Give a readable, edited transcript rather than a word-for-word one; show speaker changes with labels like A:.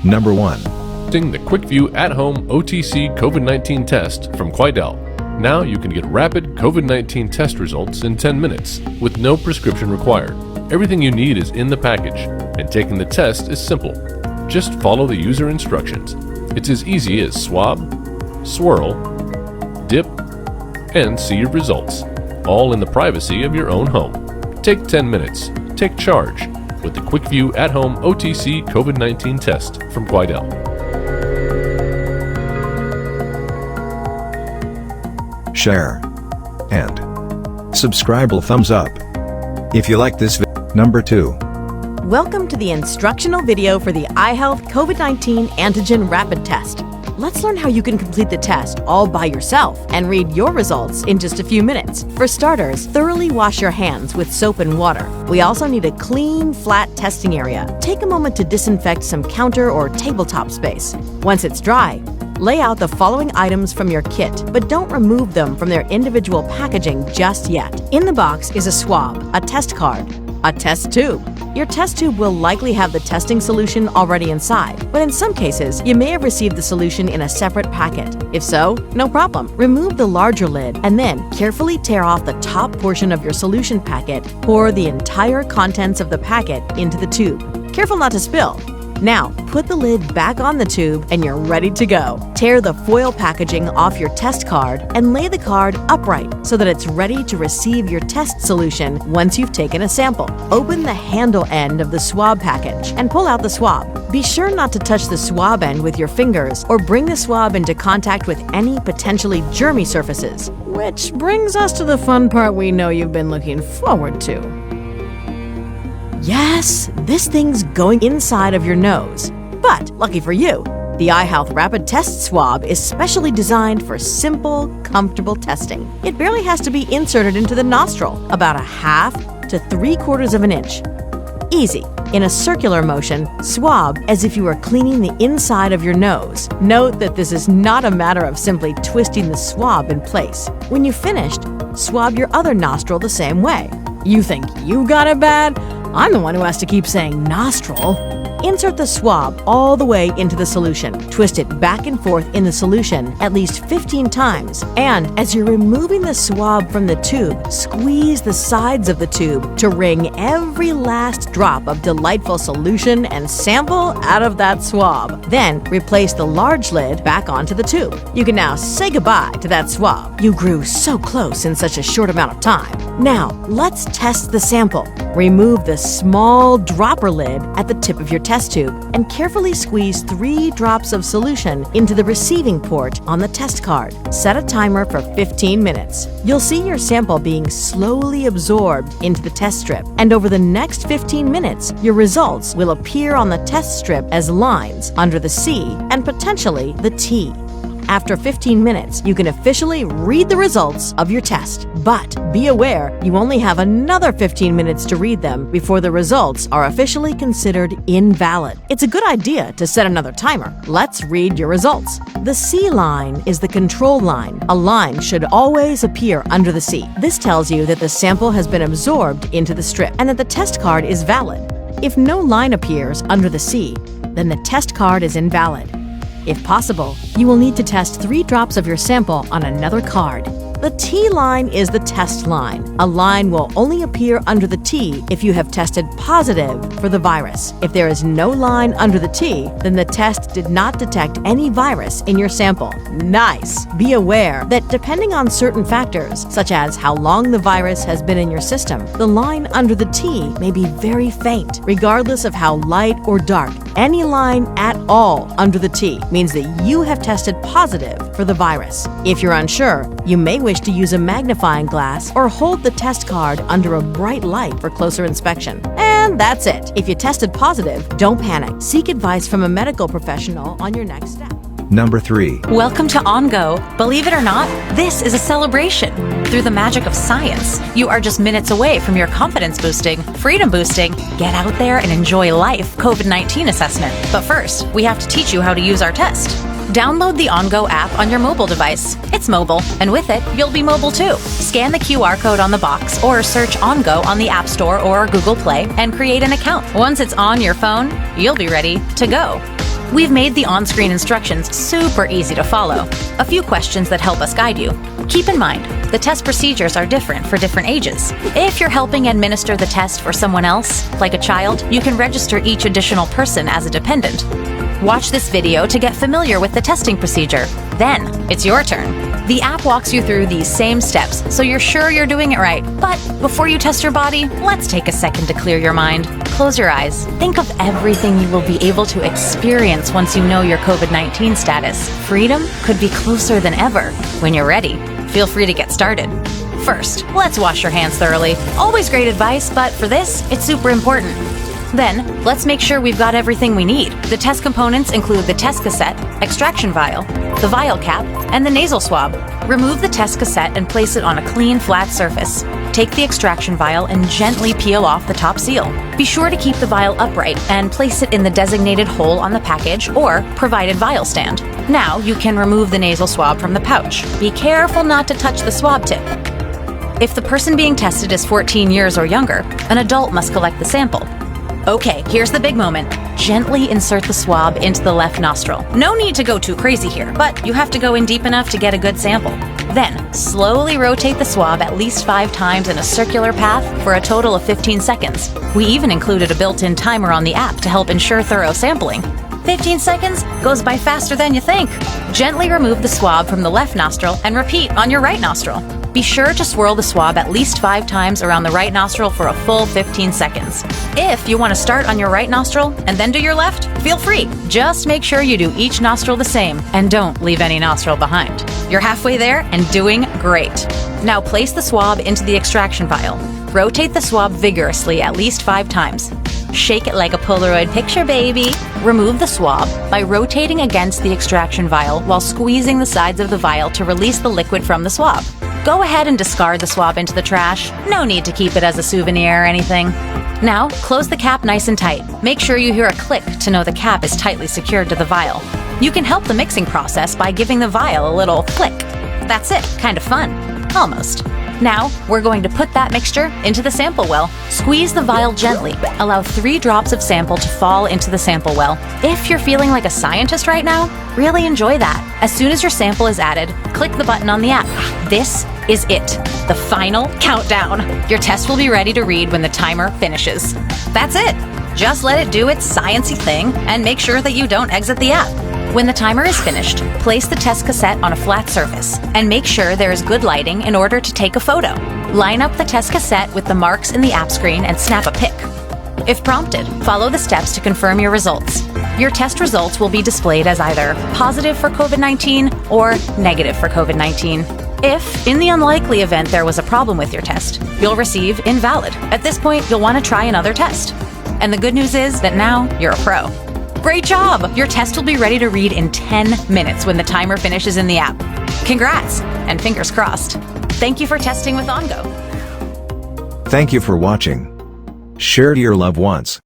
A: Number 1.
B: The QuickVue at-home OTC COVID-19 test from Quidel. Now you can get rapid COVID-19 test results in 10 minutes with no prescription required. Everything you need is in the package, and taking the test is simple. Just follow the user instructions. It's as easy as swab, swirl, dip, and see your results, all in the privacy of your own home. Take 10 minutes. Take charge with the QuickVue at-home OTC COVID-19 test from Quidel.
A: Share and subscribe. Thumbs up if you like this video. Number 2.
C: Welcome to the instructional video for the iHealth COVID-19 antigen rapid test. Let's learn how you can complete the test all by yourself and read your results in just a few minutes. For starters, thoroughly wash your hands with soap and water. We also need a clean, flat testing area. Take a moment to disinfect some counter or tabletop space. Once it's dry, lay out the following items from your kit, but don't remove them from their individual packaging just yet. In the box is a swab, a test card, a test tube. Your test tube will likely have the testing solution already inside, but in some cases, you may have received the solution in a separate packet. If so, no problem. Remove the larger lid and then carefully tear off the top portion of your solution packet. Pour the entire contents of the packet into the tube. Careful not to spill. Now, put the lid back on the tube and you're ready to go. Tear the foil packaging off your test card and lay the card upright so that it's ready to receive your test solution once you've taken a sample. Open the handle end of the swab package and pull out the swab. Be sure not to touch the swab end with your fingers or bring the swab into contact with any potentially germy surfaces. Which brings us to the fun part we know you've been looking forward to. Yes, this thing's going inside of your nose. But, lucky for you, the iHealth Rapid Test Swab is specially designed for simple, comfortable testing. It barely has to be inserted into the nostril, about 1/2 to 3/4 of an inch. Easy. In a circular motion, swab as if you were cleaning the inside of your nose. Note that this is not a matter of simply twisting the swab in place. When you've finished, swab your other nostril the same way. You think you got it bad? I'm the one who has to keep saying nostril. Insert the swab all the way into the solution. Twist it back and forth in the solution at least 15 times. And as you're removing the swab from the tube, squeeze the sides of the tube to wring every last drop of delightful solution and sample out of that swab. Then replace the large lid back onto the tube. You can now say goodbye to that swab. You grew so close in such a short amount of time. Now, let's test the sample. Remove the small dropper lid at the tip of your test tube and carefully squeeze 3 drops of solution into the receiving port on the test card. Set a timer for 15 minutes. You'll see your sample being slowly absorbed into the test strip, and over the next 15 minutes, your results will appear on the test strip as lines under the C and potentially the T. After 15 minutes, you can officially read the results of your test. But be aware, you only have another 15 minutes to read them before the results are officially considered invalid. It's a good idea to set another timer. Let's read your results. The C line is the control line. A line should always appear under the C. This tells you that the sample has been absorbed into the strip and that the test card is valid. If no line appears under the C, then the test card is invalid. If possible, you will need to test 3 drops of your sample on another card. The T line is the test line. A line will only appear under the T if you have tested positive for the virus. If there is no line under the T, then the test did not detect any virus in your sample. Nice! Be aware that depending on certain factors, such as how long the virus has been in your system, the line under the T may be very faint, regardless of how light or dark. Any line at all under the T means that you have tested positive for the virus. If you're unsure, you may wish to use a magnifying glass or hold the test card under a bright light for closer inspection. And that's it. If you tested positive, don't panic. Seek advice from a medical professional on your next step.
A: Number 3.
D: Welcome to OnGo. Believe it or not, this is a celebration. Through the magic of science, you are just minutes away from your confidence boosting, freedom boosting, get out there and enjoy life COVID-19 assessment. But first, we have to teach you how to use our test. Download the OnGo app on your mobile device. It's mobile, and with it, you'll be mobile too. Scan the QR code on the box or search OnGo on the App Store or Google Play and create an account. Once it's on your phone, you'll be ready to go. We've made the on-screen instructions super easy to follow. A few questions that help us guide you. Keep in mind, the test procedures are different for different ages. If you're helping administer the test for someone else, like a child, you can register each additional person as a dependent. Watch this video to get familiar with the testing procedure. Then, it's your turn. The app walks you through these same steps, so you're sure you're doing it right. But before you test your body, let's take a second to clear your mind. Close your eyes. Think of everything you will be able to experience once you know your COVID-19 status. Freedom could be closer than ever. When you're ready, feel free to get started. First, let's wash your hands thoroughly. Always great advice, but for this, it's super important. Then, let's make sure we've got everything we need. The test components include the test cassette, extraction vial, the vial cap, and the nasal swab. Remove the test cassette and place it on a clean, flat surface. Take the extraction vial and gently peel off the top seal. Be sure to keep the vial upright and place it in the designated hole on the package or provided vial stand. Now, you can remove the nasal swab from the pouch. Be careful not to touch the swab tip. If the person being tested is 14 years or younger, an adult must collect the sample. Okay, here's the big moment. Gently insert the swab into the left nostril. No need to go too crazy here, but you have to go in deep enough to get a good sample. Then, slowly rotate the swab at least 5 times in a circular path for a total of 15 seconds. We even included a built-in timer on the app to help ensure thorough sampling. 15 seconds goes by faster than you think. Gently remove the swab from the left nostril and repeat on your right nostril. Be sure to swirl the swab at least 5 times around the right nostril for a full 15 seconds. If you want to start on your right nostril and then do your left, feel free. Just make sure you do each nostril the same and don't leave any nostril behind. You're halfway there and doing great. Now place the swab into the extraction vial. Rotate the swab vigorously at least 5 times. Shake it like a Polaroid picture, baby. Remove the swab by rotating against the extraction vial while squeezing the sides of the vial to release the liquid from the swab. Go ahead and discard the swab into the trash. No need to keep it as a souvenir or anything. Now, close the cap nice and tight. Make sure you hear a click to know the cap is tightly secured to the vial. You can help the mixing process by giving the vial a little flick. That's it, kind of fun. Almost. Now, we're going to put that mixture into the sample well. Squeeze the vial gently. Allow 3 drops of sample to fall into the sample well. If you're feeling like a scientist right now, really enjoy that. As soon as your sample is added, click the button on the app. This is it, the final countdown. Your test will be ready to read when the timer finishes. That's it. Just let it do its science-y thing and make sure that you don't exit the app. When the timer is finished, place the test cassette on a flat surface and make sure there is good lighting in order to take a photo. Line up the test cassette with the marks in the app screen and snap a pic. If prompted, follow the steps to confirm your results. Your test results will be displayed as either positive for COVID-19 or negative for COVID-19. If, in the unlikely event there was a problem with your test, you'll receive invalid. At this point, you'll want to try another test. And the good news is that now you're a pro. Great job! Your test will be ready to read in 10 minutes when the timer finishes in the app. Congrats, and fingers crossed. Thank you for testing with OnGo.
A: Thank you for watching. Share to your loved ones.